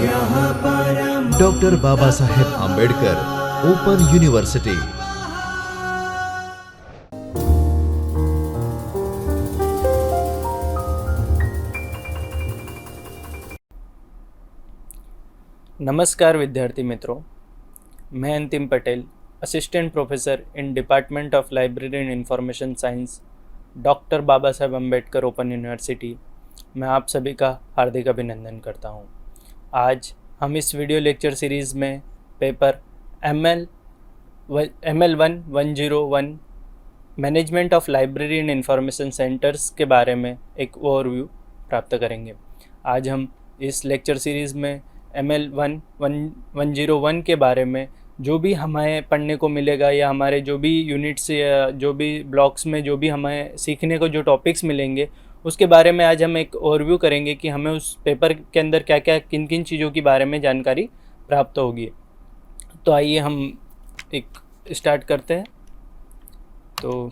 Doctor Baba Saheb Ambedkar open university. नमस्कार विद्यार्थी मित्रों, मैं अंतिम Patel, assistant professor in department of library and information science, doctor Baba Saheb Ambedkar open university. मैं आप सभी का हार्दिक अभिनंदन करता हूं। आज हम इस वीडियो लेक्चर सीरीज़ में paper ML1 management of library and information centres के बारे में एक ओवरव्यू प्राप्त करेंगे। आज हम इस लेक्चर सीरीज़ में ML1 के बारे में जो भी हमें पढ़ने को मिलेगा या हमारे जो भी यूनिट्स या जो भी ब्लॉक्स में जो भी हमें सीखने को जो टॉपिक्स मिलेंगे उसके बारे में आज हम एक ओवरव्यू करेंगे कि हमें उस पेपर के अंदर क्या क्या किन किन चीज़ों के बारे में जानकारी प्राप्त होगी। तो आइए हम एक स्टार्ट करते हैं। तो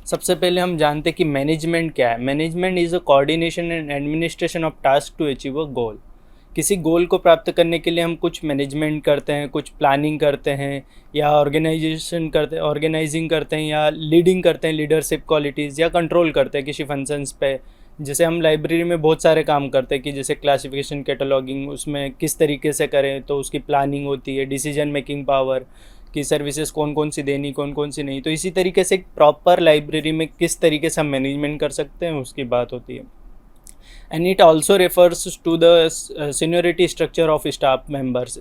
सबसे पहले हम जानते हैं कि मैनेजमेंट क्या है। Management is a coordination and administration of task to achieve a goal. किसी गोल को प्राप्त करने के लिए हम कुछ मैनेजमेंट करते हैं, कुछ प्लानिंग करते हैं या ऑर्गेनाइजिंग करते हैं या लीडिंग करते हैं, लीडरशिप क्वालिटीज़, या कंट्रोल करते हैं किसी फंक्शंस पे। जैसे हम लाइब्रेरी में बहुत सारे काम करते हैं कि जैसे क्लासिफिकेशन, कैटलॉगिंग, उसमें किस तरीके से करें तो उसकी प्लानिंग होती है, डिसीजन मेकिंग पावर की सर्विसेज कौन कौन सी देनी, कौन कौन सी नहीं। तो इसी तरीके से एक प्रॉपर लाइब्रेरी में किस तरीके से हम मैनेजमेंट कर सकते हैं उसकी बात होती है। And it also refers to the seniority structure of staff members.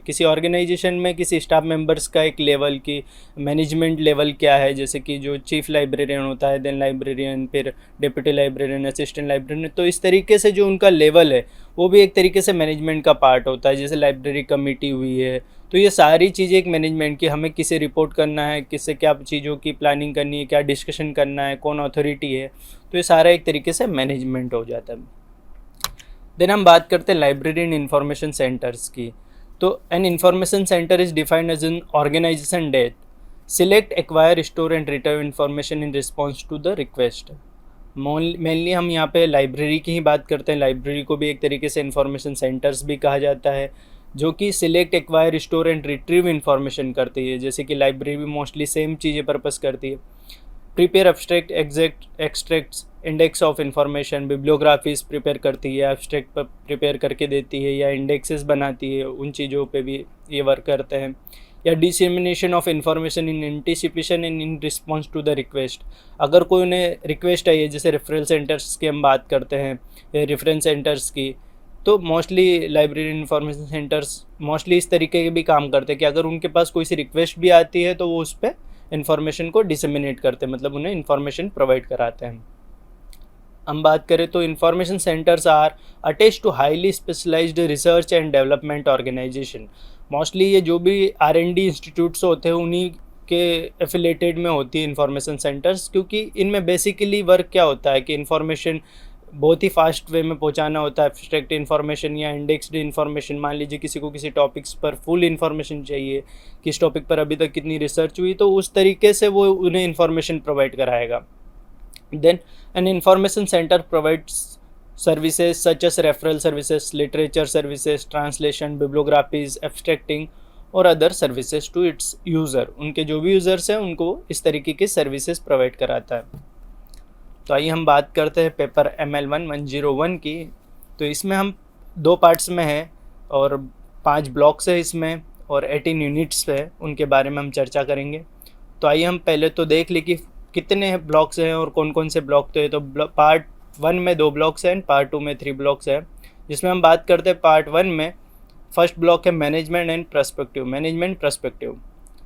किसी ऑर्गेनाइजेशन में किसी स्टाफ मेंबर्स का एक लेवल की मैनेजमेंट लेवल क्या है, जैसे कि जो चीफ लाइब्रेरियन होता है, देन लाइब्रेरियन, फिर डिप्टी लाइब्रेरियन, असिस्टेंट लाइब्रेरियन। तो इस तरीके से जो उनका लेवल है वो भी एक तरीके से मैनेजमेंट का पार्ट होता है। जैसे लाइब्रेरी कमेटी हुई है, तो ये सारी चीज़ें एक मैनेजमेंट की, हमें किसे रिपोर्ट करना है, किससे क्या चीज़ों की प्लानिंग करनी है, क्या डिस्कशन करना है, कौन अथॉरिटी है, तो ये सारा एक तरीके से मैनेजमेंट हो जाता है। देन हम बात करते हैं लाइब्रेरी एंड इंफॉर्मेशन सेंटर्स की। तो an information centre is defined as an organisation that select, acquire, store and retrieve information in response to the request. Mainly हम यहाँ पे लाइब्रेरी की ही बात करते हैं। लाइब्रेरी को भी एक तरीके से इंफॉर्मेशन सेंटर्स भी कहा जाता है, जो कि select, acquire, store and retrieve information करती है। जैसे कि लाइब्रेरी भी मोस्टली सेम चीज़ें पर्पस करती है। Prepare abstract, extracts, index of information, bibliographies prepare करती है, एब्स्ट्रैक्ट प्रिपेयर करके देती है या इंडेक्सेस बनाती है, उन चीज़ों पे भी ये वर्क करते हैं। या dissemination of information in anticipation and in response to the request. अगर कोई उन्हें रिक्वेस्ट आई है, जैसे रेफरल सेंटर्स की हम बात करते हैं, रेफरेंस सेंटर्स की, तो mostly library information centres mostly इस तरीके के भी काम करते हैं कि अगर उनके पास कोई सी रिक्वेस्ट भी आती है तो वो उस पर इंफॉर्मेशन को डिसेमिनेट करते हैं, मतलब उन्हें इंफॉर्मेशन प्रोवाइड कराते हैं। हम बात करें तो information centres are attached to highly specialised research and development organisation. Mostly ये जो भी R&D इंस्टीट्यूट्स होते हैं उन्हीं के एफिलेटेड में होती है इंफॉर्मेशन सेंटर्स, क्योंकि इनमें बेसिकली वर्क क्या होता है कि इंफॉर्मेशन बहुत ही फास्ट वे में पहुंचाना होता है। एब्स्ट्रैक्ट इन्फॉर्मेशन या इंडेक्स्ड इन्फॉर्मेशन, मान लीजिए किसी को किसी टॉपिक्स पर फुल इन्फॉर्मेशन चाहिए, किस टॉपिक पर अभी तक कितनी रिसर्च हुई, तो उस तरीके से वो उन्हें इन्फॉर्मेशन प्रोवाइड कराएगा। Then an information centre provides services such as referral services, literature services, translation, bibliographies, abstracting और other services to its user. उनके जो भी यूज़र्स हैं उनको इस तरीके की सर्विसेज प्रोवाइड कराता है। तो आइए हम बात करते हैं पेपर ML1 की। तो इसमें हम 2 पार्ट्स में हैं और 5 ब्लॉक्स है इसमें और 18 यूनिट्स है, उनके बारे में हम चर्चा करेंगे। तो आइए हम पहले तो देख लें कि कितने ब्लॉक्स हैं और कौन कौन से ब्लॉक तो है। तो पार्ट 1 में 2 ब्लॉक्स हैं, पार्ट 2 में 3 ब्लॉक्स हैं। जिसमें हम बात करते हैं पार्ट 1 में, फर्स्ट ब्लॉक है management and perspective.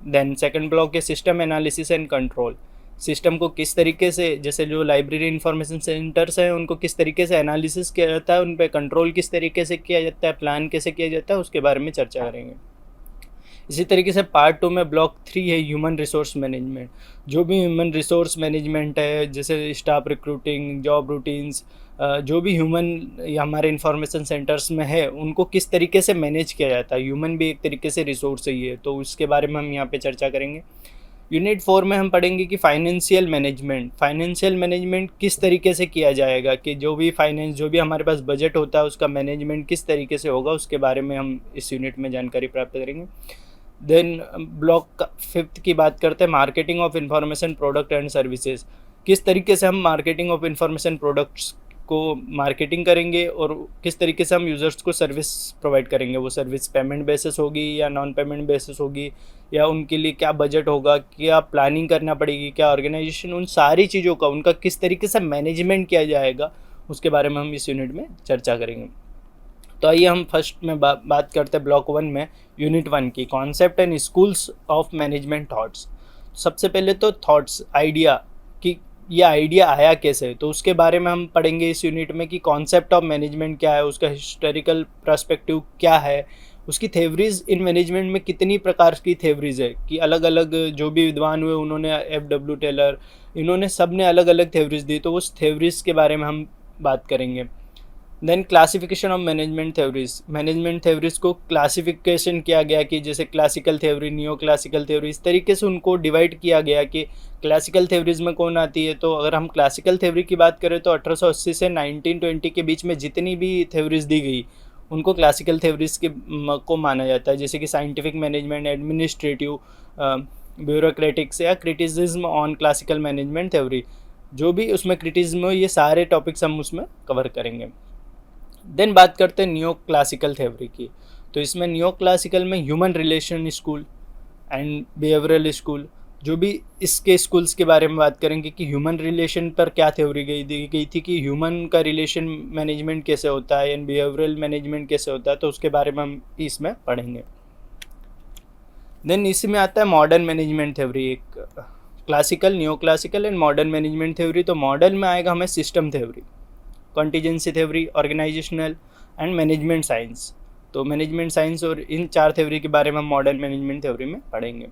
Then second block है system analysis and control. System को किस तरीके से, जैसे जो लाइब्रेरी इंफॉर्मेशन सेंटर्स हैं उनको किस तरीके से एनालिसिस किया जाता है, उन पर कंट्रोल किस तरीके से किया जाता है, प्लान कैसे किया जाता है, उसके बारे में चर्चा करेंगे। इसी तरीके से पार्ट 2 में ब्लॉक 3 है ह्यूमन रिसोर्स मैनेजमेंट। जो भी ह्यूमन रिसोर्स मैनेजमेंट है, जैसे स्टाफ रिक्रूटिंग, जॉब रूटीन्स, जो भी ह्यूमन हमारे इंफॉर्मेशन सेंटर्स में है उनको किस तरीके से मैनेज किया जाता है। ह्यूमन भी एक तरीके से रिसोर्स ही है, तो उसके बारे में हम यहाँ पे चर्चा करेंगे। यूनिट 4 में हम पढ़ेंगे कि फाइनेंशियल मैनेजमेंट किस तरीके से किया जाएगा, कि जो भी हमारे पास बजट होता है उसका मैनेजमेंट किस तरीके से होगा, उसके बारे में हम इस यूनिट में जानकारी प्राप्त करेंगे। देन ब्लॉक 5 की बात करते हैं, marketing of information product and services. किस तरीके से हम मार्केटिंग ऑफ इंफॉर्मेशन प्रोडक्ट्स को मार्केटिंग करेंगे और किस तरीके से हम यूज़र्स को सर्विस प्रोवाइड करेंगे। वो सर्विस पेमेंट बेसिस होगी या नॉन पेमेंट बेसिस होगी, या उनके लिए क्या बजट होगा, क्या प्लानिंग करना पड़ेगी, क्या ऑर्गेनाइजेशन, उन सारी चीज़ों का उनका किस तरीके से मैनेजमेंट किया जाएगा, उसके बारे में हम इस यूनिट में चर्चा करेंगे। तो आइए हम फर्स्ट में बात करते हैं ब्लॉक 1 में यूनिट 1 की, concept and schools of management thoughts. सबसे पहले तो थॉट्स, आइडिया, कि ये आइडिया आया कैसे, तो उसके बारे में हम पढ़ेंगे इस यूनिट में कि कॉन्सेप्ट ऑफ मैनेजमेंट क्या है, उसका हिस्टोरिकल पर्सपेक्टिव क्या है, उसकी थेवरीज इन मैनेजमेंट में कितनी प्रकार की थेवरीज है, कि अलग अलग जो भी विद्वान हुए उन्होंने, FW टेलर, इन्होंने सब ने अलग अलग थेवरीज दी, तो उस थेवरीज के बारे में हम बात करेंगे। देन क्लासिफिकेशन ऑफ मैनेजमेंट थेवरीज को क्लासिफिकेशन किया गया कि जैसे classical theory, neo classical theory, इस तरीके से उनको डिवाइड किया गया कि क्लासिकल थ्योरीज में कौन आती है। तो अगर हम क्लासिकल थ्योरी की बात करें तो 1880 से 1920 के बीच में जितनी भी थ्योरीज दी गई उनको क्लासिकल थ्योरीज के को माना जाता है, जैसे कि साइंटिफिक मैनेजमेंट, एडमिनिस्ट्रेटिव, ब्यूरोक्रेटिक्स या criticism on classical management theory, जो भी उसमें क्रिटिसिज्म हो, ये सारे टॉपिक्स हम उसमें कवर करेंगे। देन बात करते हैं नियो क्लासिकल थ्योरी की। तो इसमें नियो क्लासिकल में human relation school and behavioural school, जो भी इसके स्कूल्स के बारे में बात करेंगे कि ह्यूमन रिलेशन पर क्या थ्योरी दी गई थी, कि ह्यूमन का रिलेशन मैनेजमेंट कैसे होता है एंड बिहेवियरल मैनेजमेंट कैसे होता है, तो उसके बारे में हम इसमें पढ़ेंगे। देन इसी में आता है मॉडर्न मैनेजमेंट थ्योरी, एक classical, neo classical and modern management theory. तो मॉडर्न में आएगा हमें system theory, contingency theory, organisational and management science. तो मैनेजमेंट साइंस और इन 4 थ्योरी के बारे में हम मॉडर्न मैनेजमेंट थ्योरी में पढ़ेंगे।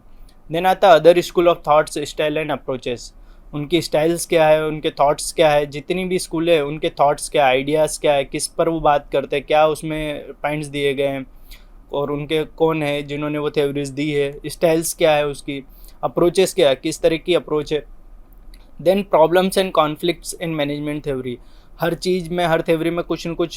देन आता है other school of thoughts, style and approaches. उनकी स्टाइल्स क्या है, उनके थॉट्स क्या है, जितनी भी स्कूल है उनके थॉट्स क्या है, आइडियाज़ क्या है, किस पर वो बात करते हैं, क्या उसमें पॉइंट्स दिए गए हैं और उनके कौन है जिन्होंने वो थ्योरीज दी है, स्टाइल्स क्या है उसकी, अप्रोचेस क्या है, किस तरह की अप्रोच है। Then problems and conflicts in management theory. हर चीज़ में, हर थ्योरी में कुछ न कुछ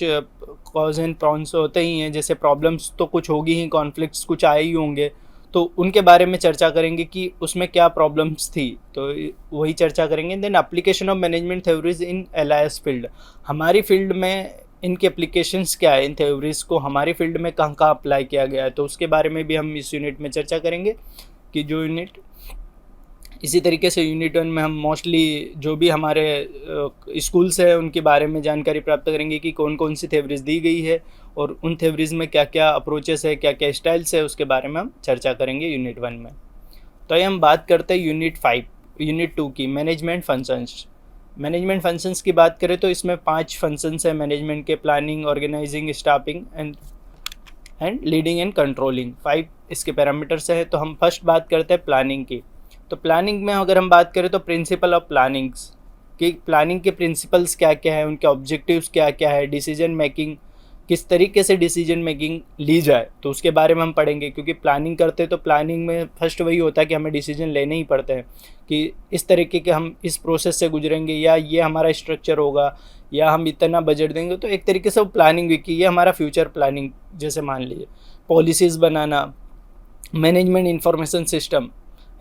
कॉज एंड प्रॉन्स होते ही हैं, जैसे प्रॉब्लम्स तो कुछ होगी ही, कॉन्फ्लिक्ट्स कुछ आए ही होंगे, तो उनके बारे में चर्चा करेंगे कि उसमें क्या प्रॉब्लम्स थी, तो वही चर्चा करेंगे। Then application of management theories in allied field, हमारी फील्ड में इनके एप्लीकेशंस क्या है, इन थ्योरीज को हमारी फील्ड में कहाँ कहाँ अप्लाई किया गया है, तो उसके बारे में भी हम इस यूनिट में चर्चा करेंगे। कि जो यूनिट, इसी तरीके से यूनिट 1 में हम मोस्टली जो भी हमारे स्कूल्स हैं उनके बारे में जानकारी प्राप्त करेंगे कि कौन कौन सी थ्योरीज दी गई है और उन थ्योरीज में क्या क्या अप्रोचेस है, क्या क्या स्टाइल्स है, उसके बारे में हम चर्चा करेंगे यूनिट 1 में। तो ये हम बात करते हैं यूनिट 2 की, मैनेजमेंट फंक्शंस। मैनेजमेंट फंक्शंस की बात करें तो इसमें 5 फंक्शंस हैं मैनेजमेंट के, planning, organising, staffing and leading and controlling. 5 इसके पैरामीटर्स हैं। तो हम फर्स्ट बात करते हैं प्लानिंग की। तो प्लानिंग में अगर हम बात करें तो प्रिंसिपल ऑफ प्लानिंग्स, कि प्लानिंग के प्रिंसिपल्स क्या क्या है, उनके ऑब्जेक्टिव्स क्या क्या है, डिसीजन मेकिंग, किस तरीके से डिसीजन मेकिंग ली जाए, तो उसके बारे में हम पढ़ेंगे। क्योंकि प्लानिंग करते हैं तो प्लानिंग में फर्स्ट वही होता है कि हमें डिसीजन लेने ही पड़ते हैं कि इस तरीके के हम इस प्रोसेस से गुजरेंगे, या ये हमारा स्ट्रक्चर होगा, या हम इतना बजट देंगे। तो एक तरीके से वो प्लानिंग हुई कि ये हमारा फ्यूचर प्लानिंग, जैसे मान लीजिए पॉलिसीज़ बनाना, मैनेजमेंट इंफॉर्मेशन सिस्टम,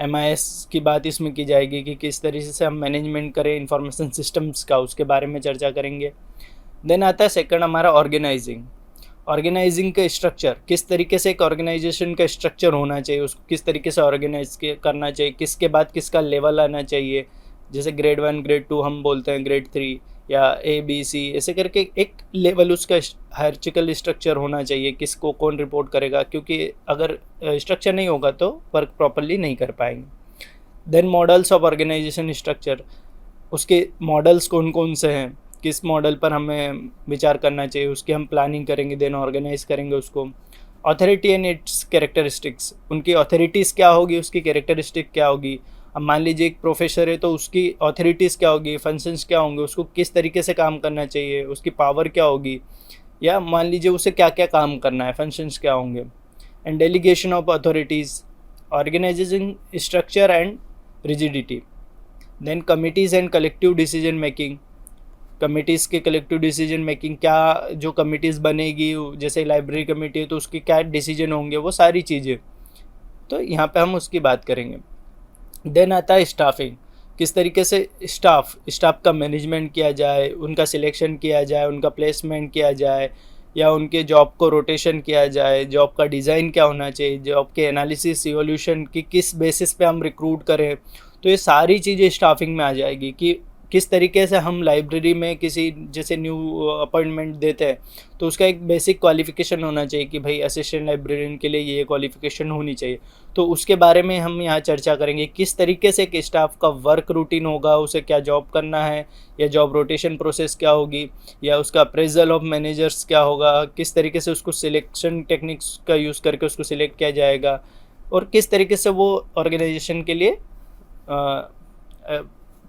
MIS की बात इसमें की जाएगी कि किस तरीके से हम मैनेजमेंट करें इंफॉर्मेशन सिस्टम्स का, उसके बारे में चर्चा करेंगे। देन आता है सेकंड हमारा ऑर्गेनाइजिंग का स्ट्रक्चर, किस तरीके से एक ऑर्गेनाइजेशन का स्ट्रक्चर होना चाहिए, उसको किस तरीके से ऑर्गेनाइज करना चाहिए, किसके बाद किसका लेवल आना चाहिए, जैसे ग्रेड 1, ग्रेड 2 हम बोलते हैं, ग्रेड 3 या ABC, ऐसे करके एक लेवल उसका हायरार्चिकल स्ट्रक्चर होना चाहिए, किसको कौन रिपोर्ट करेगा, क्योंकि अगर स्ट्रक्चर नहीं होगा तो वर्क प्रॉपरली नहीं कर पाएंगे। Then models of organisation structure, उसके मॉडल्स कौन कौन से हैं, किस मॉडल पर हमें विचार करना चाहिए, उसकी हम प्लानिंग करेंगे, देन ऑर्गेनाइज करेंगे उसको। अथॉरिटी एंड इट्स कैरेक्टरिस्टिक्स, उनकी अथॉरिटीज़ क्या होगी, उसकी कैरेक्टरिस्टिक क्या होगी। अब मान लीजिए एक प्रोफेसर है तो उसकी अथॉरिटीज़ क्या होगी, फंक्शंस क्या होंगे, उसको किस तरीके से काम करना चाहिए, उसकी पावर क्या होगी, या मान लीजिए उसे क्या क्या काम करना है, फंक्शंस क्या होंगे। And delegation of authorities, organizing structure and rigidity. Then committees and collective decision making. Committees के कलेक्टिव डिसीजन मेकिंग, क्या जो कमिटीज़ बनेगी, जैसे लाइब्रेरी कमेटी है तो उसके क्या डिसीजन होंगे, वो सारी चीज़ें, तो यहाँ पे हम उसकी बात करेंगे. देन आता है स्टाफिंग. किस तरीके से स्टाफ का मैनेजमेंट किया जाए, उनका सिलेक्शन किया जाए, उनका प्लेसमेंट किया जाए, या उनके जॉब को रोटेशन किया जाए, जॉब का डिज़ाइन क्या होना चाहिए, जॉब के एनालिसिस इवोल्यूशन की किस बेसिस पे हम रिक्रूट करें. तो ये सारी चीज़ें स्टाफिंग में आ जाएगी कि किस तरीके से हम लाइब्रेरी में किसी जैसे न्यू अपॉइंटमेंट देते हैं तो उसका एक बेसिक क्वालिफ़िकेशन होना चाहिए कि भाई असिस्टेंट लाइब्रेरियन के लिए ये क्वालिफ़िकेशन होनी चाहिए. तो उसके बारे में हम यहाँ चर्चा करेंगे. किस तरीके से एक स्टाफ का वर्क रूटीन होगा, उसे क्या जॉब करना है, या जॉब रोटेशन प्रोसेस क्या होगी, या उसका अप्रेजल ऑफ मैनेजर्स क्या होगा, किस तरीके से उसको सिलेक्शन टेक्निक्स का यूज़ करके उसको सिलेक्ट किया जाएगा, और किस तरीके से वो ऑर्गेनाइजेशन के लिए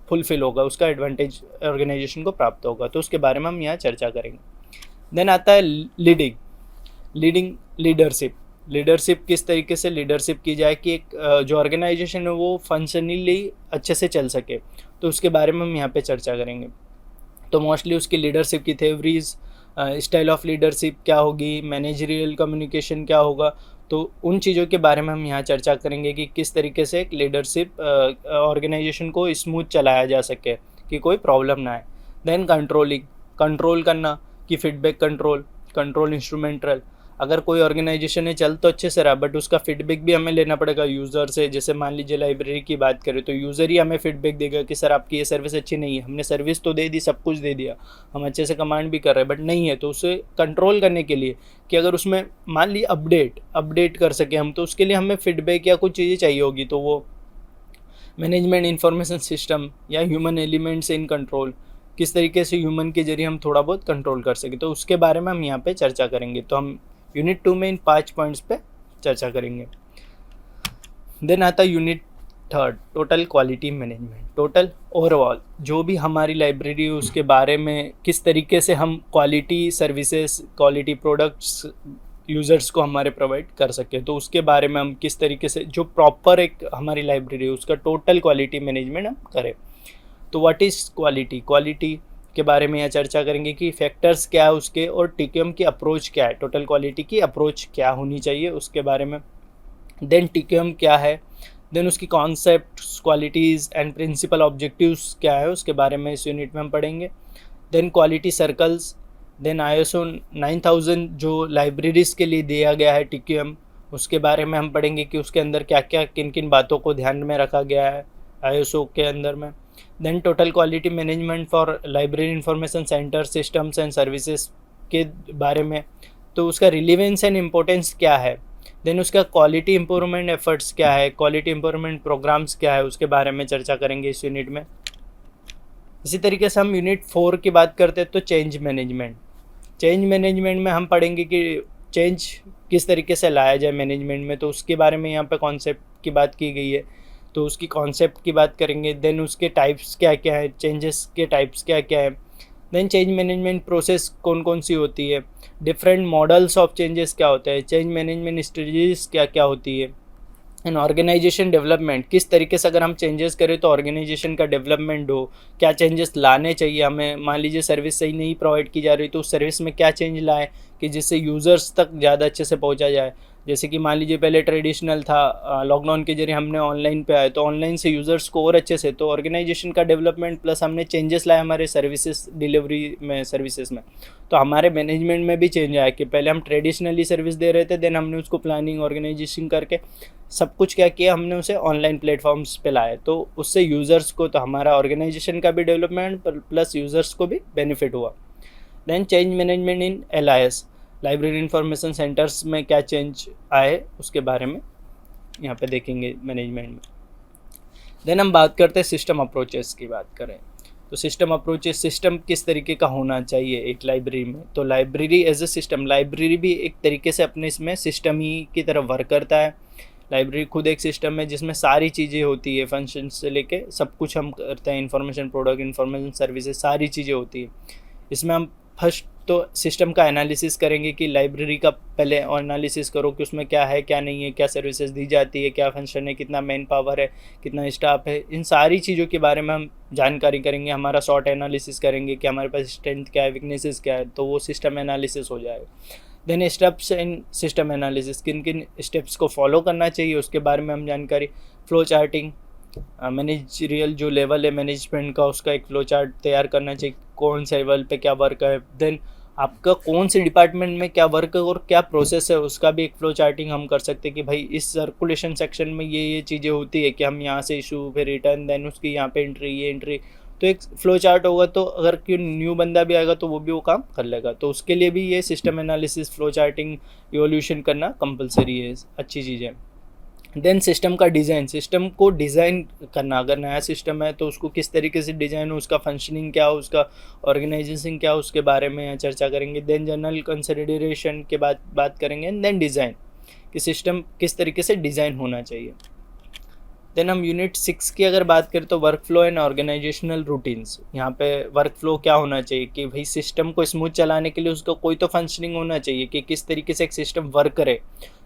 फुलफिल होगा, उसका एडवांटेज ऑर्गेनाइजेशन को प्राप्त होगा. तो उसके बारे में हम यहाँ चर्चा करेंगे. देन आता है लीडरशिप. किस तरीके से लीडरशिप की जाए कि एक जो ऑर्गेनाइजेशन है वो फंक्शनली अच्छे से चल सके, तो उसके बारे में हम यहाँ पे चर्चा करेंगे. तो मोस्टली उसकी लीडरशिप की थ्योरीज, स्टाइल ऑफ लीडरशिप क्या होगी, मैनेजरियल कम्युनिकेशन क्या होगा, तो उन चीज़ों के बारे में हम यहाँ चर्चा करेंगे कि किस तरीके से एक लीडरशिप ऑर्गेनाइजेशन को स्मूथ चलाया जा सके कि कोई प्रॉब्लम ना आए. देन कंट्रोल करना कि फीडबैक कंट्रोल इंस्ट्रूमेंटल. अगर कोई ऑर्गेनाइजेशन है चल तो अच्छे से रहा, बट उसका फीडबैक भी हमें लेना पड़ेगा यूज़र से. जैसे मान लीजिए लाइब्रेरी की बात करें तो यूज़र ही हमें फीडबैक देगा कि सर आपकी ये सर्विस अच्छी नहीं है. हमने सर्विस तो दे दी, सब कुछ दे दिया, हम अच्छे से कमांड भी कर रहे हैं, बट नहीं है. तो उसे कंट्रोल करने के लिए कि अगर उसमें मान ली अपडेट कर सके हम, तो उसके लिए हमें फीडबैक या कुछ चीज़ें चाहिए होगी. तो वो मैनेजमेंट इंफॉर्मेशन सिस्टम या ह्यूमन एलिमेंट्स इन कंट्रोल, किस तरीके से ह्यूमन के जरिए हम थोड़ा बहुत कंट्रोल कर सके, तो उसके बारे में हम यहाँ पे चर्चा करेंगे. तो हम यूनिट 2 में इन 5 पॉइंट्स पे चर्चा करेंगे. देन आता है unit 3, total quality management. Total overall जो भी हमारी लाइब्रेरी है उसके बारे में किस तरीके से हम quality services, quality products users को हमारे प्रोवाइड कर सकें, तो उसके बारे में हम किस तरीके से जो प्रॉपर एक हमारी लाइब्रेरी है उसका टोटल क्वालिटी मैनेजमेंट हम करें. तो व्हाट इज़ क्वालिटी के बारे में यहाँ चर्चा करेंगे कि फैक्टर्स क्या है उसके, और टीकेएम की अप्रोच क्या है, टोटल क्वालिटी की अप्रोच क्या होनी चाहिए उसके बारे में. देन टीकेएम क्या है, देन उसकी concept, qualities and principle objectives क्या है उसके बारे में इस यूनिट में हम पढ़ेंगे. Then quality circles. Then ISO 9000 जो लाइब्रेरीज़ के लिए दिया गया है टीकेएम, उसके बारे में हम पढ़ेंगे कि उसके अंदर क्या क्या किन किन बातों को ध्यान में रखा गया है ISO के अंदर में. Then total quality management for library information centre systems and services के बारे में, तो उसका रिलेवेंस एंड इम्पोर्टेंस क्या है. देन उसका क्वालिटी इंप्रूवमेंट एफर्ट्स क्या है, क्वालिटी इंप्रूवमेंट प्रोग्राम्स क्या है, उसके बारे में चर्चा करेंगे इस यूनिट में. इसी तरीके से हम यूनिट 4 की बात करते हैं तो चेंज मैनेजमेंट में हम पढ़ेंगे कि चेंज किस तरीके से लाया जाए मैनेजमेंट में, तो उसके बारे में यहाँ पे कॉन्सेप्ट की बात की गई है, तो उसकी कॉन्सेप्ट की बात करेंगे. देन उसके टाइप्स क्या क्या है, चेंजेस के टाइप्स क्या क्या है. देन चेंज मैनेजमेंट प्रोसेस कौन कौन सी होती है, डिफरेंट मॉडल्स ऑफ चेंजेस क्या होता है, चेंज मैनेजमेंट स्ट्रेटजीज क्या क्या होती है. एंड ऑर्गेनाइजेशन डेवलपमेंट, किस तरीके से अगर हम चेंजेस करें तो ऑर्गेनाइजेशन का डेवलपमेंट हो, क्या चेंजेस लाने चाहिए हमें. मान लीजिए सर्विस सही नहीं प्रोवाइड की जा रही तो उस सर्विस में क्या चेंज लाएं कि जिससे यूज़र्स तक ज़्यादा अच्छे से पहुंचा जाए. जैसे कि मान लीजिए पहले ट्रेडिशनल था, लॉकडाउन के जरिए हमने ऑनलाइन पे आए तो ऑनलाइन से यूज़र्स को और अच्छे से, तो ऑर्गेनाइजेशन का डेवलपमेंट प्लस हमने चेंजेस लाए हमारे सर्विसेज डिलीवरी में, सर्विसेज में. तो हमारे मैनेजमेंट में भी चेंज आया कि पहले हम ट्रेडिशनली सर्विस दे रहे थे, देन हमने उसको प्लानिंग ऑर्गेनाइजेशन करके सब कुछ क्या किया, हमने उसे ऑनलाइन प्लेटफॉर्म्स पे लाए, तो उससे यूज़र्स को, तो हमारा ऑर्गेनाइजेशन का भी डेवलपमेंट प्लस यूज़र्स को भी बेनिफिट हुआ. देन चेंज मैनेजमेंट इन LIS, लाइब्रेरी इंफॉर्मेशन सेंटर्स में क्या चेंज आए उसके बारे में यहाँ पे देखेंगे मैनेजमेंट में. देन हम बात करते हैं सिस्टम अप्रोचेस की बात करें तो सिस्टम अप्रोचेस, सिस्टम किस तरीके का होना चाहिए एक लाइब्रेरी में. तो library as a system, library भी एक तरीके से अपने इसमें सिस्टम ही की तरफ वर्क करता है. लाइब्रेरी खुद एक सिस्टम है जिसमें सारी चीज़ें होती है, फंक्शन से लेके सब कुछ हम करते हैं, इंफॉर्मेशन प्रोडक्ट, इंफॉर्मेशन सर्विसेज, सारी चीज़ें होती है. इसमें हम फर्स्ट तो सिस्टम का एनालिसिस करेंगे कि लाइब्रेरी का पहले एनालिसिस करो कि उसमें क्या है क्या नहीं है, क्या सर्विसेज दी जाती है, क्या फंक्शन है, कितना मैन पावर है, कितना स्टाफ है, इन सारी चीज़ों के बारे में हम जानकारी करेंगे। हमारा शॉर्ट एनालिसिस करेंगे कि हमारे पास स्ट्रेंथ क्या है, वीकनेसेस क्या है, तो वो सिस्टम एनालिसिस हो जाएगा। Then steps in system analysis, किन किन स्टेप्स को फॉलो करना चाहिए उसके बारे में हम जानकारी। फ्लो चार्टिंग, मैनेजरियल जो लेवल है मैनेजमेंट का, उसका एक फ्लो चार्ट तैयार करना चाहिए, कौन से लेवल पे क्या वर्क है, देन आपका कौन से डिपार्टमेंट में क्या वर्क है और क्या प्रोसेस है, उसका भी एक फ्लो चार्टिंग हम कर सकते हैं कि भाई इस सर्कुलेशन सेक्शन में ये चीज़ें होती है कि हम यहाँ से इशू, फिर रिटर्न, देन उसकी यहाँ पे एंट्री, ये एंट्री। तो एक फ्लो चार्ट होगा तो अगर कोई न्यू बंदा भी आएगा तो वो भी वो काम कर लेगा। तो उसके लिए भी ये system analysis, flow charting, evolution करना कंपलसरी है, अच्छी चीज़ है। देन सिस्टम का डिज़ाइन, सिस्टम को डिज़ाइन करना, अगर नया सिस्टम है तो उसको किस तरीके से डिज़ाइन हो, उसका फंक्शनिंग क्या हो, उसका ऑर्गेनाइजेशन क्या हो, उसके बारे में चर्चा करेंगे। देन जनरल कंसिडरेशन के बाद बात करेंगे, एंड देन डिज़ाइन कि सिस्टम किस तरीके से डिज़ाइन होना चाहिए। देन हम यूनिट 6 की अगर बात करें तो work flow and organisational routines. यहाँ पे वर्क फ्लो क्या होना चाहिए कि भाई सिस्टम को स्मूथ चलाने के लिए उसका कोई तो फंक्शनिंग होना चाहिए कि किस तरीके से एक सिस्टम वर्क करे,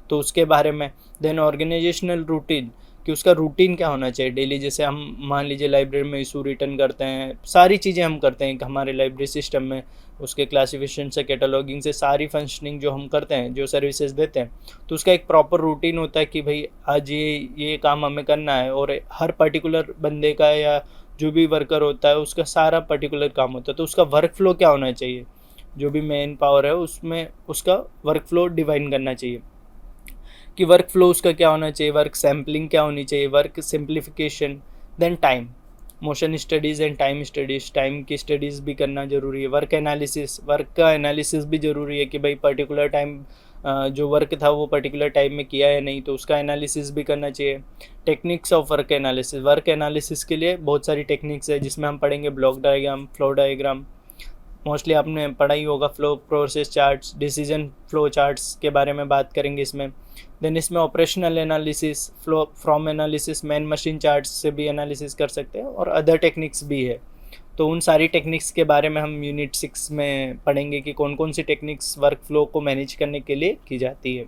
तो उसके बारे में। देन ऑर्गेनाइजेशनल रूटीन कि उसका रूटीन क्या होना चाहिए डेली, जैसे हम मान लीजिए लाइब्रेरी में इशू रिटर्न करते हैं, सारी चीज़ें हम करते हैं कि हमारे लाइब्रेरी सिस्टम में, उसके क्लासिफिकेशन से कैटलॉगिंग से सारी फंक्शनिंग जो हम करते हैं, जो सर्विसेज देते हैं, तो उसका एक प्रॉपर रूटीन होता है कि भाई आज ये काम हमें करना है, और हर पर्टिकुलर बंदे का या जो भी वर्कर होता है उसका सारा पर्टिकुलर काम होता है। तो उसका वर्क फ्लो क्या होना चाहिए, जो भी मेन पावर है उसमें उसका वर्क फ्लो डिवाइन करना चाहिए कि वर्क फ्लो उसका क्या होना चाहिए, वर्क सैम्पलिंग क्या होनी चाहिए, work simplification. Then time, motion studies and time studies, time की स्टडीज़ भी करना ज़रूरी है। वर्क एनालिसिस, वर्क का एनालिसिस भी ज़रूरी है कि भाई पर्टिकुलर टाइम जो वर्क था वो पर्टिकुलर टाइम में किया है नहीं, तो उसका एनालिसिस भी करना चाहिए। Techniques of work analysis, work analysis के लिए बहुत सारी टेक्निक्स है जिसमें हम पढ़ेंगे block diagram, flow diagram, mostly आपने पढ़ा ही होगा, flow process charts, decision flow charts के बारे में बात करेंगे इसमें। देन इसमें operational analysis, flow from analysis, man machine charts से भी एनालिसिस कर सकते हैं, और अदर टेक्निक्स भी है। तो उन सारी टेक्निक्स के बारे में हम यूनिट 6 में पढ़ेंगे कि कौन कौन सी टेक्निक्स वर्क फ्लो को मैनेज करने के लिए की जाती है।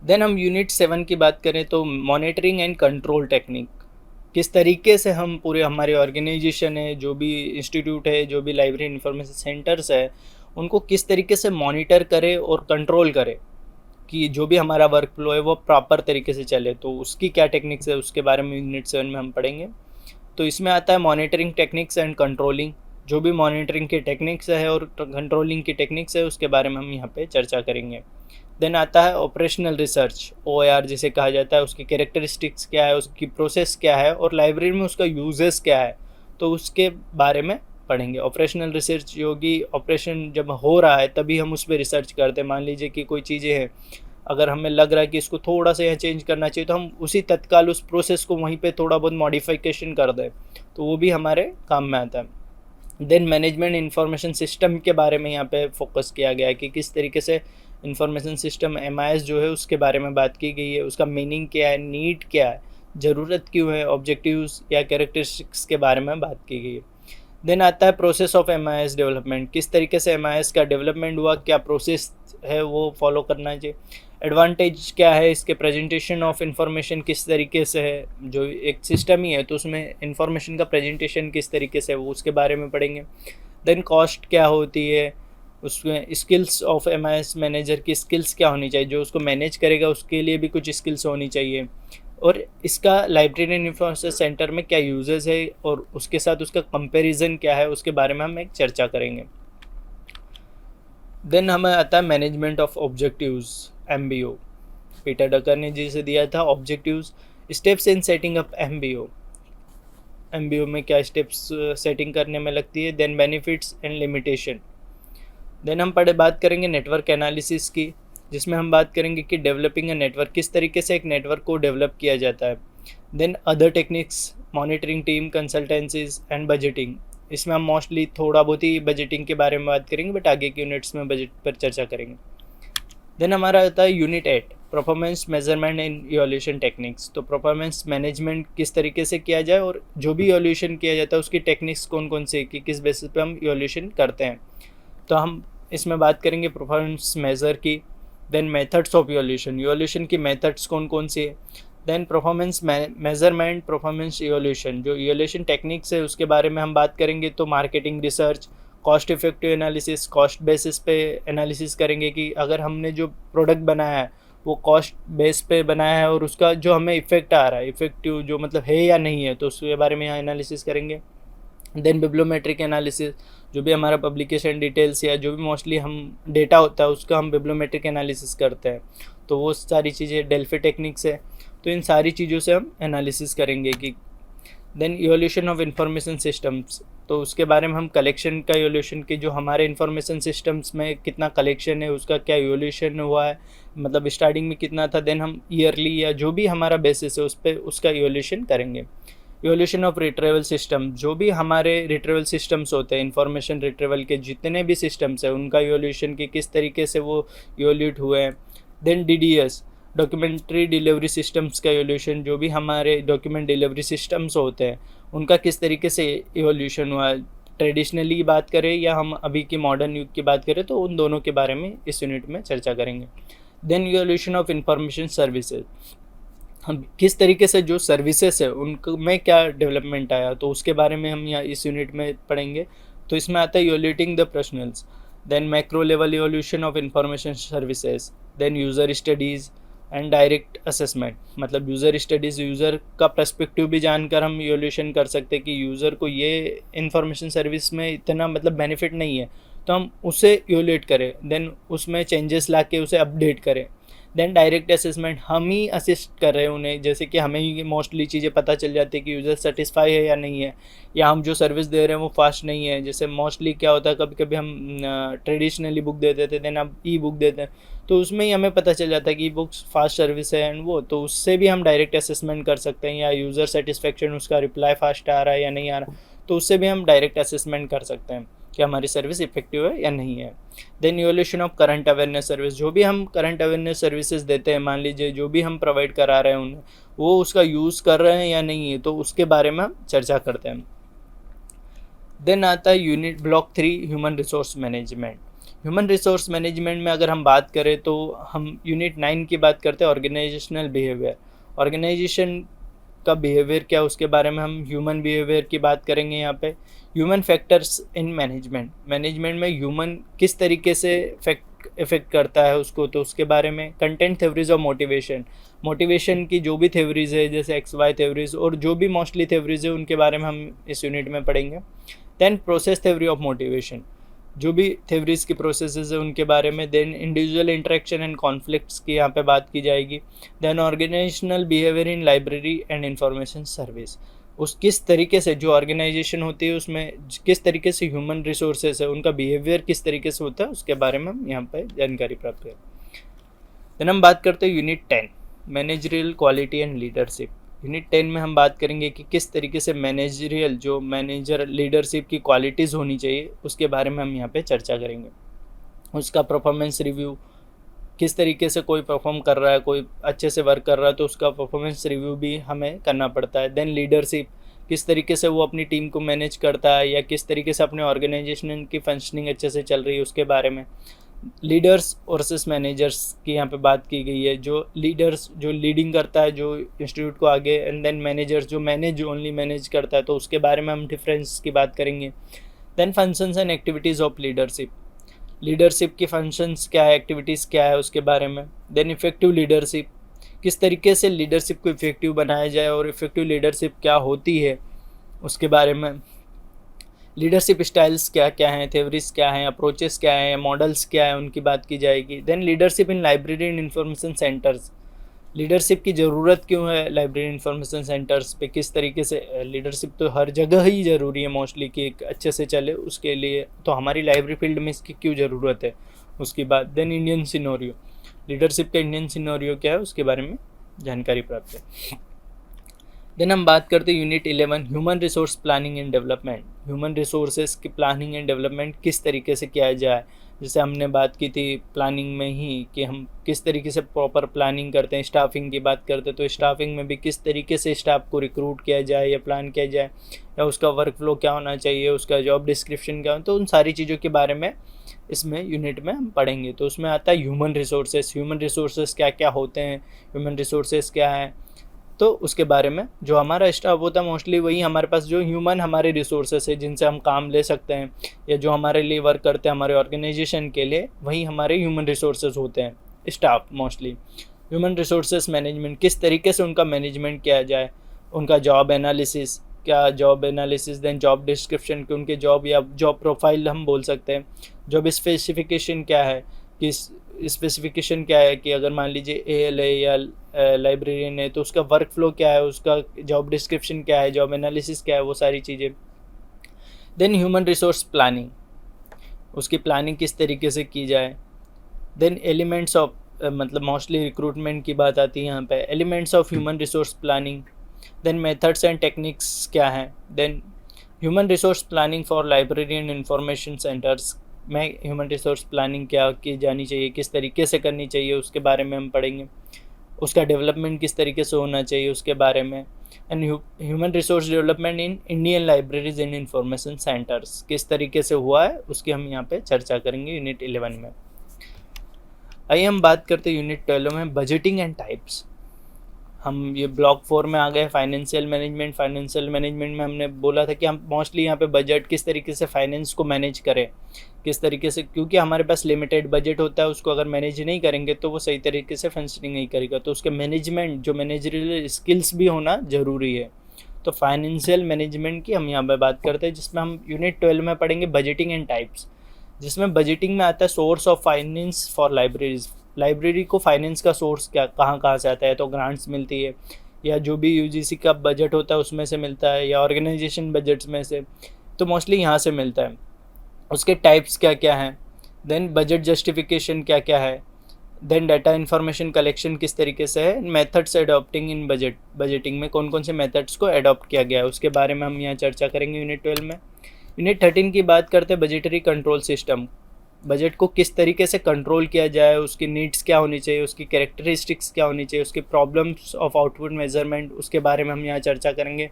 देन हम यूनिट 7 की बात करें तो मॉनिटरिंग एंड कंट्रोल टेक्निक, किस तरीके से हम पूरे हमारे ऑर्गेनाइजेशन है, जो भी इंस्टीट्यूट है, जो भी लाइब्रेरी इंफॉर्मेशन सेंटर्स है, उनको किस तरीके से मॉनिटर करें और कंट्रोल करें कि जो भी हमारा वर्क फ्लो है वो प्रॉपर तरीके से चले। तो उसकी क्या टेक्निक्स है उसके बारे में यूनिट 7 में हम पढ़ेंगे। तो इसमें आता है मॉनिटरिंग टेक्निक्स एंड कंट्रोलिंग, जो भी मॉनिटरिंग की टेक्निक्स है और कंट्रोलिंग की टेक्निक्स है उसके बारे में हम यहाँ पे चर्चा करेंगे। देन आता है ऑपरेशनल रिसर्च, OIR जिसे कहा जाता है, उसकी कैरेक्टरिस्टिक्स क्या है, उसकी प्रोसेस क्या है, और लाइब्रेरी में उसका यूजेस क्या है, तो उसके बारे में पढ़ेंगे। ऑपरेशनल रिसर्च योगी, ऑपरेशन जब हो रहा है तभी हम उस पर रिसर्च करते हैं। मान लीजिए कि कोई चीज़ें हैं, अगर हमें लग रहा है कि इसको थोड़ा सा यहाँ चेंज करना चाहिए, तो हम उसी तत्काल उस प्रोसेस को वहीं पे थोड़ा बहुत मॉडिफिकेशन कर दें, तो वो भी हमारे काम में आता है। देन मैनेजमेंट इंफॉर्मेशन सिस्टम के बारे में यहाँ पे फोकस किया गया है कि किस तरीके से इंफॉर्मेशन सिस्टम MIS जो है उसके बारे में बात की गई है, उसका मीनिंग क्या है, नीड क्या है, ज़रूरत क्यों है, ऑब्जेक्टिव्स या कैरेक्टरिस्टिक्स के बारे में बात की गई है। देन आता है प्रोसेस ऑफ MIS डेवलपमेंट, किस तरीके से MIS का डेवलपमेंट हुआ, क्या प्रोसेस है वो फॉलो करना चाहिए। एडवांटेज क्या है इसके, प्रेजेंटेशन ऑफ इंफॉर्मेशन किस तरीके से है, जो एक सिस्टम ही है तो उसमें इंफॉर्मेशन का प्रेजेंटेशन किस तरीके से है वो उसके बारे में पढ़ेंगे। देन कॉस्ट क्या होती है, उसमें स्किल्स ऑफ MIS मैनेजर की स्किल्स क्या होनी चाहिए, जो उसको मैनेज करेगा उसके लिए भी कुछ स्किल्स होनी चाहिए, और इसका लाइब्रेरी इंफॉर्मेशन सेंटर में क्या यूजेस है और उसके साथ उसका कंपैरिजन क्या है उसके बारे में हम एक चर्चा करेंगे। देन हमें आता है management of objectives, MBO, Peter Drucker ने जिसे दिया था objectives, steps in setting up MBO में क्या स्टेप्स सेटिंग करने में लगती है। Then benefits and limitation. Then हम बात करेंगे नेटवर्क एनालिसिस की, जिसमें हम बात करेंगे कि डेवलपिंग अ नेटवर्क, किस तरीके से एक नेटवर्क को डेवलप किया जाता है। Then other techniques, monitoring team, consultancies and budgeting, इसमें हम मोस्टली थोड़ा बहुत ही बजटिंग के बारे में बात करेंगे, बट आगे के यूनिट्स में बजट पर चर्चा करेंगे। देन हमारा आता है unit 8, performance measurement and evolution techniques. तो परफॉर्मेंस मैनेजमेंट किस तरीके से किया जाए और जो भी इवोल्यूशन किया जाता है उसकी टेक्निक्स कौन कौन से, कि किस बेसिस पे हम इवोल्यूशन करते हैं। तो हम इसमें बात करेंगे परफॉर्मेंस मेज़र की। Then methods of evolution, evolution की मेथड्स कौन कौन सी है। Then performance measurement, performance evolution, जो इवोल्यूशन टेक्निक्स है उसके बारे में हम बात करेंगे। तो marketing research, cost effective analysis, cost basis पे एनालिसिस करेंगे कि अगर हमने जो प्रोडक्ट बनाया है वो कॉस्ट बेस पे बनाया है और उसका जो हमें इफेक्ट आ रहा है, इफेक्टिव जो मतलब है या नहीं है, तो उसके बारे में यहाँ एनालिसिस करेंगे। देन बिब्लोमेट्रिक एनालिसिस, जो भी हमारा पब्लिकेशन डिटेल्स या जो भी मोस्टली हम डेटा होता है उसका हम बिब्लोमेट्रिक एनालिसिस करते हैं, तो वो सारी चीज़ें डेल्फी टेक्निक्स है। तो इन सारी चीज़ों से हम एनालिसिस करेंगे कि then evolution of information systems, तो उसके बारे में हम कलेक्शन का इवोल्यूशन की, जो हमारे इंफॉर्मेशन सिस्टम्स में कितना कलेक्शन है उसका क्या इवोल्यूशन हुआ है, मतलब स्टार्टिंग में कितना था, देन हम ईयरली या जो भी हमारा बेसिस है उस पर उसका इवोल्यूशन करेंगे। इवोल्यूशन ऑफ रिट्रीवल सिस्टम, जो भी हमारे रिट्रीवल सिस्टम्स होते हैं, इंफॉर्मेशन रिट्रीवल के जितने भी सिस्टम्स हैं उनका इवोल्यूशन की किस तरीके से वो इवोल्यूट हुए हैं। Then DDS, documentary delivery systems का इवोल्यूशन, जो भी हमारे डॉक्यूमेंट डिलीवरी सिस्टम्स होते हैं उनका किस तरीके से इवोल्यूशन हुआ है, ट्रेडिशनली बात करें या हम अभी की मॉडर्न युग की बात करें, तो उन दोनों के बारे में इस यूनिट में चर्चा करेंगे। Then evolution of information services, हम किस तरीके से जो सर्विसेज है उनमें क्या डेवलपमेंट आया, तो उसके बारे में हम यहाँ इस यूनिट में पढ़ेंगे। तो इसमें आता है evaluating the personnels, then macro level evolution of information services, then user studies and direct assessment, मतलब यूज़र स्टडीज़, यूज़र का पर्सपेक्टिव भी जानकर हम इवोल्यूशन कर सकते हैं कि यूज़र को ये इंफॉर्मेशन सर्विस में इतना मतलब बेनिफिट नहीं है, तो हम उसे इवोल्यूट करें, देन उसमें चेंजेस ला के उसे अपडेट करें। देन डायरेक्ट असेसमेंट, हम ही असिस्ट कर रहे हैं उन्हें, जैसे कि हमें ही मोस्टली चीज़ें पता चल जाती है कि यूज़र सेटिस्फाई है या नहीं है, या हम जो सर्विस दे रहे हैं वो फास्ट नहीं है। जैसे मोस्टली क्या होता है, कभी कभी हम ट्रेडिशनली बुक देते थे, देन अब ई बुक देते हैं, तो उसमें ही हमें पता चल जाता है कि ई बुक्स फास्ट सर्विस है एंड वो, तो उससे भी हम डायरेक्ट असेसमेंट कर सकते हैं, या यूज़र सेटिस्फेक्शन, उसका रिप्लाई फास्ट आ रहा है या नहीं आ रहा, तो उससे भी हम डायरेक्ट असेसमेंट कर सकते हैं कि हमारी सर्विस इफेक्टिव है या नहीं है। Then evolution of current awareness service, जो भी हम करंट अवेयरनेस सर्विसेज देते हैं, मान लीजिए जो भी हम प्रोवाइड करा रहे हैं उन्हें, वो उसका यूज़ कर रहे हैं या नहीं है, तो उसके बारे में हम चर्चा करते हैं। देन आता है unit block 3, human resource management. Human resource management में अगर हम बात करें तो हम यूनिट 9 की बात करते हैं, ऑर्गेनाइजेशनल बिहेवियर। ऑर्गेनाइजेशन का बिहेवियर क्या, उसके बारे में हम ह्यूमन बिहेवियर की बात करेंगे यहाँ पे। Human factors in management, management में ह्यूमन किस तरीके से इफेक्ट करता है उसको, तो उसके बारे में। Content theories of motivation, motivation की जो भी थ्योरीज है जैसे XY थ्योरीज और जो भी मोस्टली थ्योरीज है उनके बारे में हम इस यूनिट में पढ़ेंगे। Then process theory of motivation, जो भी थ्योरीज की प्रोसेसेस है उनके बारे में। Then individual interaction and conflicts की यहाँ पे बात की जाएगी। Then organisational behaviour in library and information service, उस किस तरीके से जो ऑर्गेनाइजेशन होती है उसमें किस तरीके से ह्यूमन रिसोर्सेज है उनका बिहेवियर किस तरीके से होता है, उसके बारे में हम यहाँ पर जानकारी प्राप्त करें। देन हम बात करते हैं unit 10, managerial quality and leadership. Unit 10 में हम बात करेंगे कि किस तरीके से मैनेजरियल, जो मैनेजर लीडरशिप की क्वालिटीज़ होनी चाहिए उसके बारे में हम यहाँ पे चर्चा करेंगे। उसका परफॉर्मेंस रिव्यू, किस तरीके से कोई परफॉर्म कर रहा है, कोई अच्छे से वर्क कर रहा है तो उसका परफॉर्मेंस रिव्यू भी हमें करना पड़ता है। देन लीडरशिप, किस तरीके से वो अपनी टीम को मैनेज करता है या किस तरीके से अपने ऑर्गेनाइजेशन की फंक्शनिंग अच्छे से चल रही है उसके बारे में। लीडर्स वर्सेस मैनेजर्स की यहाँ पे बात की गई है, जो लीडर्स जो लीडिंग करता है जो इंस्टीट्यूट को आगे, एंड देन मैनेजर्स जो ओनली मैनेज करता है, तो उसके बारे में हम डिफरेंस की बात करेंगे। Then functions and activities of leadership, leadership की फंक्शंस क्या है, एक्टिविटीज़ क्या है उसके बारे में। देन इफेक्टिव लीडरशिप, किस तरीके से लीडरशिप को इफेक्टिव बनाया जाए और इफेक्टिव लीडरशिप क्या होती है उसके बारे में। लीडरशिप स्टाइल्स क्या क्या हैं, थ्योरीज क्या हैं, अप्रोचेस क्या हैं, मॉडल्स क्या हैं, उनकी बात की जाएगी। Then leadership in library and information centres, leadership की ज़रूरत क्यों है लाइब्रेरी इंफॉर्मेशन सेंटर्स पे, किस तरीके से लीडरशिप तो हर जगह ही ज़रूरी है मोस्टली कि एक अच्छे से चले उसके लिए, तो हमारी लाइब्रेरी फील्ड में इसकी क्यों ज़रूरत है उसकी बात। देन इंडियन सिनेरियो, लीडरशिप का इंडियन सिनेरियो क्या है उसके बारे में जानकारी प्राप्त है। देन हम बात करते हैं unit 11, human resource planning and development. Human resources की प्लानिंग एंड डेवलपमेंट किस तरीके से किया जाए, जैसे हमने बात की थी प्लानिंग में ही कि हम किस तरीके से प्रॉपर प्लानिंग करते हैं, स्टाफिंग की बात करते हैं तो स्टाफिंग में भी किस तरीके से स्टाफ को रिक्रूट किया जाए या प्लान किया जाए, या उसका वर्क फ्लो क्या होना चाहिए, उसका जॉब डिस्क्रिप्शन क्या हो, तो उन सारी चीज़ों के बारे में इसमें यूनिट में हम पढ़ेंगे। तो उसमें आता है ह्यूमन रिसोर्सेस। ह्यूमन रिसोर्सेस क्या क्या होते हैं, ह्यूमन रिसोर्सेस क्या है, तो उसके बारे में जो हमारा स्टाफ होता है मोस्टली वही हमारे पास जो ह्यूमन हमारे रिसोर्सेस है जिनसे हम काम ले सकते हैं या जो हमारे लिए वर्क करते हैं हमारे ऑर्गेनाइजेशन के लिए, वही हमारे ह्यूमन रिसोर्सेज होते हैं, staff mostly. Human resources management, किस तरीके से उनका मैनेजमेंट किया जाए, उनका जॉब एनालिसिस, क्या job analysis, then job description कि उनके जॉब या जॉब प्रोफाइल हम बोल सकते हैं, जॉब स्पेसिफिकेशन क्या है, किस स्पेसिफिकेशन क्या है कि अगर मान लीजिए एएल है या लाइब्रेरियन है तो उसका वर्क फ्लो क्या है, उसका जॉब डिस्क्रिप्शन क्या है, जॉब एनालिसिस क्या है, वो सारी चीज़ें। देन ह्यूमन रिसोर्स प्लानिंग, उसकी प्लानिंग किस तरीके से की जाए। देन एलिमेंट्स ऑफ, मतलब मोस्टली रिक्रूटमेंट की बात आती है यहाँ पे, elements of human resource planning. Then methods and techniques क्या है। Then human resource planning for library and information centres में ह्यूमन रिसोर्स प्लानिंग क्या की जानी चाहिए, किस तरीके से करनी चाहिए, उसके बारे में हम पढ़ेंगे। उसका डेवलपमेंट किस तरीके से होना चाहिए उसके बारे में। And human resource development in Indian libraries and information centres किस तरीके से हुआ है उसकी हम यहाँ पे चर्चा करेंगे यूनिट 11 में। आइए हम बात करते हैं यूनिट 12 में बजटिंग एंड टाइप्स। हम ये ब्लॉक 4 में आ गए, फाइनेंशियल मैनेजमेंट। फाइनेंशियल मैनेजमेंट में हमने बोला था कि हम मोस्टली यहाँ पे बजट किस तरीके से फाइनेंस को मैनेज करें, किस तरीके से, क्योंकि हमारे पास लिमिटेड बजट होता है, उसको अगर मैनेज नहीं करेंगे तो वो सही तरीके से फंक्शनिंग नहीं करेगा, तो उसके मैनेजमेंट जो मैनेजरियल स्किल्स भी होना ज़रूरी है। तो फाइनेंशियल मैनेजमेंट की हम यहाँ पर बात करते हैं, जिसमें हम यूनिट 12 में पढ़ेंगे बजटिंग एंड टाइप्स, जिसमें बजटिंग में आता है source of finance for libraries. Library को फाइनेंस का सोर्स क्या कहाँ कहाँ से आता है, तो ग्रांट्स मिलती है या जो भी यूजीसी का बजट होता है उसमें से मिलता है या ऑर्गेनाइजेशन बजट्स में से, तो मोस्टली यहाँ से मिलता है। उसके टाइप्स क्या क्या हैं, देन बजट जस्टिफिकेशन क्या क्या है, देन डाटा इन्फॉर्मेशन कलेक्शन किस तरीके से है, मेथड्स एडॉप्टिंग इन बजटिंग में कौन कौन से मेथड्स को एडॉप्ट किया गया है उसके बारे में हम यहाँ चर्चा करेंगे यूनिट 12 में। यूनिट 13 की बात करते हैं बजटरी कंट्रोल सिस्टम। बजट को किस तरीके से कंट्रोल किया जाए, उसकी नीड्स क्या होनी चाहिए, उसकी कैरेक्टरिस्टिक्स क्या होनी चाहिए, उसकी प्रॉब्लम्स ऑफ आउटपुट मेजरमेंट, उसके बारे में हम यहाँ चर्चा करेंगे।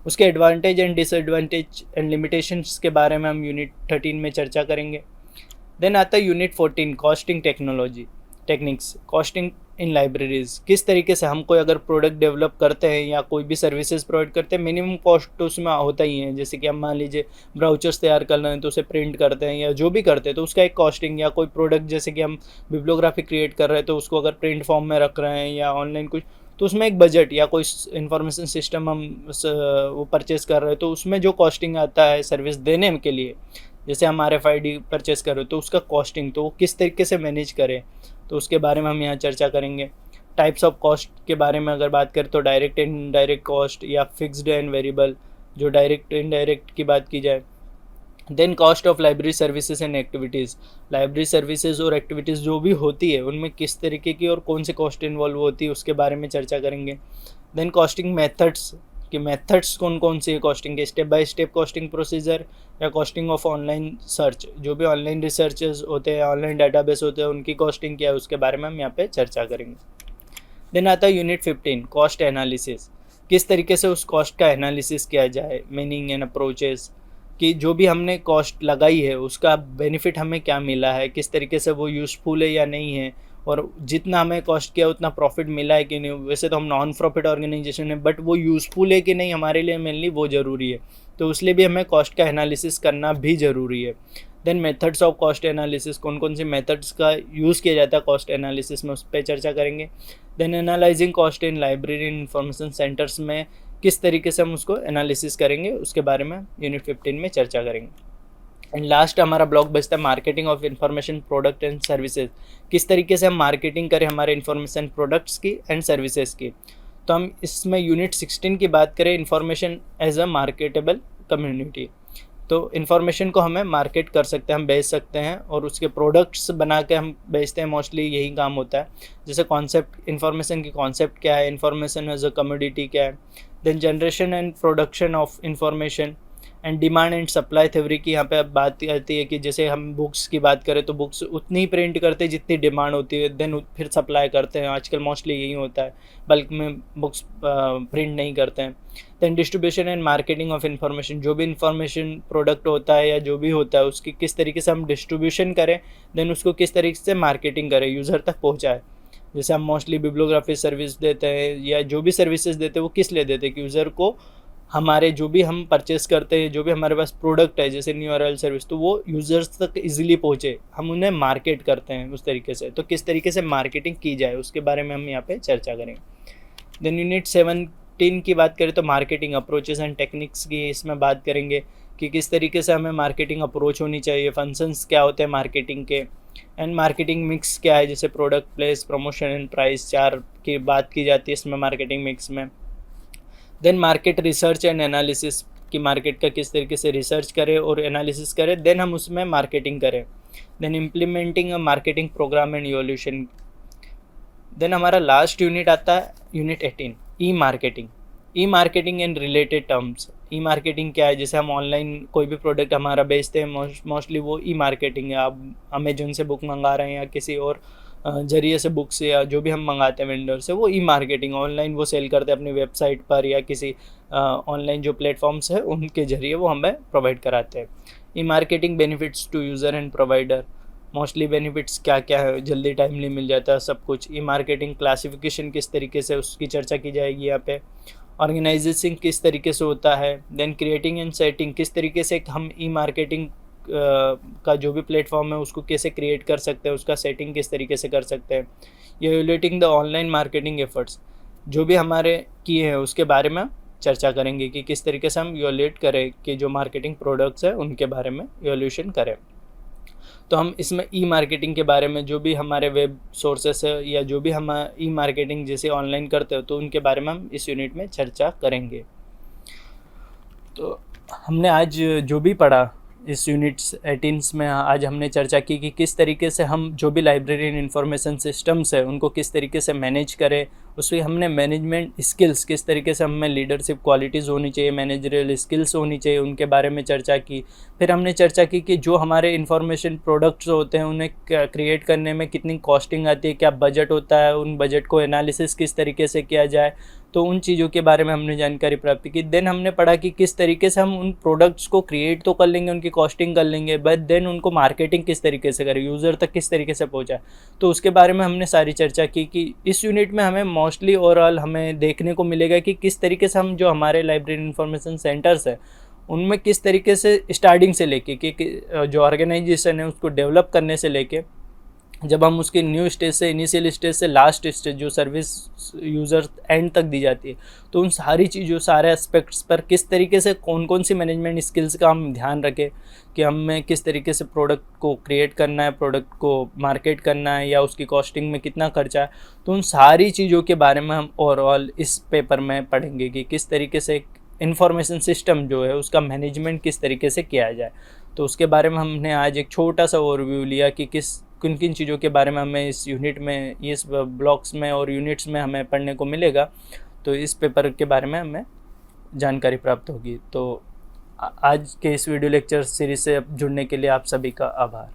उसके advantage and disadvantage and limitations के बारे में हम यूनिट 13 में चर्चा करेंगे। देन आता है unit 14 costing technology techniques, costing इन लाइब्रेरीज। किस तरीके से हम कोई अगर प्रोडक्ट डेवलप करते हैं या कोई भी सर्विसेज प्रोवाइड करते हैं, मिनिमम कॉस्ट तो उसमें होता ही है। जैसे कि हम मान लीजिए ब्राउचर्स तैयार कर रहे हैं तो उसे प्रिंट करते हैं या जो भी करते हैं तो उसका एक कॉस्टिंग, या कोई प्रोडक्ट जैसे कि हम बिब्लियोग्राफी क्रिएट कर रहे हैं तो उसको अगर प्रिंट फॉर्म में रख रहे हैं या ऑनलाइन कुछ, तो उसमें एक बजट या कोई इंफॉर्मेशन सिस्टम हम वो परचेज़ कर रहे हैं तो उसमें जो कॉस्टिंग आता है सर्विस देने के लिए, जैसे हम RFID परचेस कर रहे हो तो उसका कॉस्टिंग तो वो किस तरीके से मैनेज करें, तो उसके बारे में हम यहाँ चर्चा करेंगे। टाइप्स ऑफ कॉस्ट के बारे में अगर बात करें तो डायरेक्ट एंड इनडायरेक्ट कॉस्ट या फिक्स्ड एंड वेरिएबल, जो डायरेक्ट इनडायरेक्ट की बात की जाए। Then cost of library services and activities, library services और एक्टिविटीज़ जो भी होती है उनमें किस तरीके की और कौन सी कॉस्ट इन्वॉल्व होती है उसके बारे में चर्चा करेंगे। देन कॉस्टिंग मेथड्स, कि मेथड्स कौन कौन सी है कॉस्टिंग के, step by step costing procedure या कॉस्टिंग ऑफ ऑनलाइन सर्च, जो भी ऑनलाइन रिसर्चेस होते हैं, ऑनलाइन डाटाबेस होते हैं, उनकी कॉस्टिंग क्या है उसके बारे में हम यहाँ पे चर्चा करेंगे। देन आता है यूनिट 15 कॉस्ट एनालिसिस, किस तरीके से उस कॉस्ट का एनालिसिस किया जाए, मीनिंग एंड अप्रोचेस, कि जो भी हमने कॉस्ट लगाई है उसका बेनिफिट हमें क्या मिला है, किस तरीके से वो यूज़फुल है या नहीं है, और जितना हमें कॉस्ट किया उतना प्रॉफिट मिला है कि नहीं। वैसे तो हम नॉन प्रॉफिट ऑर्गेनाइजेशन है बट वो यूज़फुल है कि नहीं हमारे लिए मेनली वो ज़रूरी है, तो उसलिए भी हमें कॉस्ट का एनालिसिस करना भी ज़रूरी है। Then methods of cost analysis, कौन कौन से मेथड्स का यूज़ किया जाता है कॉस्ट एनालिसिस में, उस पर चर्चा करेंगे। Then analysing cost in library information centres में किस तरीके से हम उसको एनालिसिस करेंगे उसके बारे में यूनिट 15 में चर्चा करेंगे। एंड लास्ट हमारा ब्लॉक बचता है marketing of information product and services, किस तरीके से हम मार्केटिंग करें हमारे इंफॉर्मेशन प्रोडक्ट्स की एंड सर्विसेज की। तो हम इसमें यूनिट 16 की बात करें information as a marketable community, तो इन्फॉर्मेशन को हमें मार्केट कर सकते हैं, हम बेच सकते हैं और उसके प्रोडक्ट्स बना के हम बेचते हैं, मोस्टली यही काम होता है। जैसे कॉन्सेप्ट, इन्फॉर्मेशन की कॉन्सेप्ट क्या है, इन्फॉर्मेशन एज अ कमोडिटी क्या है, then generation and production of information and demand and supply theory की यहाँ पे अब बात आती है कि जैसे हम बुक्स की बात करें तो बुक्स उतनी ही प्रिंट करते हैं जितनी डिमांड होती है, देन फिर सप्लाई करते हैं। आजकल मोस्टली यही होता है, बल्क में बुक्स प्रिंट नहीं करते हैं। Then distribution and marketing of information, जो भी इंफॉर्मेशन प्रोडक्ट होता है या जो भी होता है उसकी किस तरीके से हम डिस्ट्रीब्यूशन करें, देन उसको किस तरीके से मार्केटिंग करें, यूज़र तक पहुँचाए। जैसे हम मोस्टली बिब्लियोग्राफी सर्विस देते हैं या जो भी सर्विसेज देते हैं वो किस लिए देते हैं कि यूज़र को हमारे जो भी हम परचेस करते हैं, जो भी हमारे पास प्रोडक्ट है जैसे न्यू अराइवल सर्विस, तो वो यूज़र्स तक इजीली पहुँचे, हम उन्हें मार्केट करते हैं उस तरीके से। तो किस तरीके से मार्केटिंग की जाए उसके बारे में हम यहाँ पे चर्चा करेंगे। देन यूनिट 17 की बात करें तो मार्केटिंग अप्रोचेस एंड टेक्निक्स की इसमें बात करेंगे कि किस तरीके से हमें मार्केटिंग अप्रोच होनी चाहिए, फंक्शंस क्या होते हैं मार्केटिंग के, एंड मार्केटिंग मिक्स क्या है, जैसे product, place, promotion and price, 4 की बात की जाती है इसमें मार्केटिंग मिक्स में। Then market research and analysis कि मार्केट का किस तरीके से रिसर्च करें और एनालिसिस करें, देन हम उसमें मार्केटिंग करें। Then implementing a marketing programme and evolution. Then हमारा लास्ट यूनिट आता है unit 18, e marketing. E marketing and related terms. E marketing क्या है, जैसे हम ऑनलाइन कोई भी प्रोडक्ट हमारा बेचते हैं, मोस्टली वो ई मार्केटिंग है। आप अमेजोन से बुक मंगा रहे हैं या किसी और जरिए से बुक से या जो भी हम मंगाते हैं वेंडर से, वो ई मार्केटिंग, ऑनलाइन वो सेल करते हैं अपनी वेबसाइट पर या किसी ऑनलाइन जो प्लेटफॉर्म्स है उनके जरिए वो हमें प्रोवाइड कराते हैं। E marketing benefits to user and provider. Mostly benefits क्या क्या है, जल्दी टाइमली मिल जाता है सब कुछ। ई मार्केटिंग क्लासिफिकेशन किस तरीके से उसकी चर्चा की जाएगी यहाँ पे। ऑर्गेनाइजेशन किस तरीके से होता है। देन क्रिएटिंग एंड सेटिंग, किस तरीके से हम ई मार्केटिंग का जो भी प्लेटफॉर्म है उसको कैसे क्रिएट कर सकते हैं, उसका सेटिंग किस तरीके से कर सकते हैं। Evaluating the online marketing efforts, जो भी हमारे किए हैं उसके बारे में चर्चा करेंगे कि किस तरीके से हम इवैल्यूएट करें कि जो मार्केटिंग प्रोडक्ट्स हैं उनके बारे में इवैल्यूएशन करें। तो हम इसमें ई मार्केटिंग के बारे में जो भी हमारे वेब सोर्सेस है या जो भी हम ई मार्केटिंग जैसे ऑनलाइन करते हो तो उनके बारे में हम इस यूनिट में चर्चा करेंगे। तो हमने आज जो भी पढ़ा इस यूनिट्स 18 में, आज हमने चर्चा की कि किस तरीके से हम जो भी लाइब्रेरी एंड इंफॉर्मेशन सिस्टम्स है उनको किस तरीके से मैनेज करें। उसमें हमने मैनेजमेंट स्किल्स, किस तरीके से हमें लीडरशिप क्वालिटीज़ होनी चाहिए, मैनेजरियल स्किल्स होनी चाहिए, उनके बारे में चर्चा की। फिर हमने चर्चा की कि जो हमारे इंफॉर्मेशन प्रोडक्ट्स होते हैं उन्हें क्रिएट करने में कितनी कॉस्टिंग आती है, क्या बजट होता है, उन बजट को एनालिसिस किस तरीके से किया जाए, तो उन चीज़ों के बारे में हमने जानकारी प्राप्त की। देन हमने पढ़ा कि किस तरीके से हम उन प्रोडक्ट्स को क्रिएट तो कर लेंगे, उनकी कॉस्टिंग कर लेंगे, बट देन उनको मार्केटिंग किस तरीके से करें, यूज़र तक किस तरीके से पहुँचाए, तो उसके बारे में हमने सारी चर्चा की। कि इस यूनिट में हमें मोस्टली ओवरऑल हमें देखने को मिलेगा कि किस तरीके से हम जो हमारे लाइब्रेरी इन्फॉर्मेशन सेंटर्स है उनमें किस तरीके से स्टार्टिंग से लेके कि जो ऑर्गेनाइजेशन है उसको डेवलप करने से लेके जब हम उसके न्यू स्टेज से, इनिशियल स्टेज से लास्ट स्टेज जो सर्विस यूज़र एंड तक दी जाती है, तो उन सारी चीज़ों, सारे एस्पेक्ट्स पर किस तरीके से कौन कौन सी मैनेजमेंट स्किल्स का हम ध्यान रखें कि हमें किस तरीके से प्रोडक्ट को क्रिएट करना है, प्रोडक्ट को मार्केट करना है या उसकी कॉस्टिंग में कितना खर्चा है, तो उन सारी चीज़ों के बारे में हम ओवरऑल इस पेपर में पढ़ेंगे कि किस तरीके से इंफॉर्मेशन सिस्टम जो है उसका मैनेजमेंट किस तरीके से किया जाए। तो उसके बारे में हमने आज एक छोटा सा ओवरव्यू लिया कि किन किन चीज़ों के बारे में हमें इस यूनिट में, इस ब्लॉक्स में और यूनिट्स में हमें पढ़ने को मिलेगा। तो इस पेपर के बारे में हमें जानकारी प्राप्त होगी। तो आज के इस वीडियो लेक्चर सीरीज से जुड़ने के लिए आप सभी का आभार।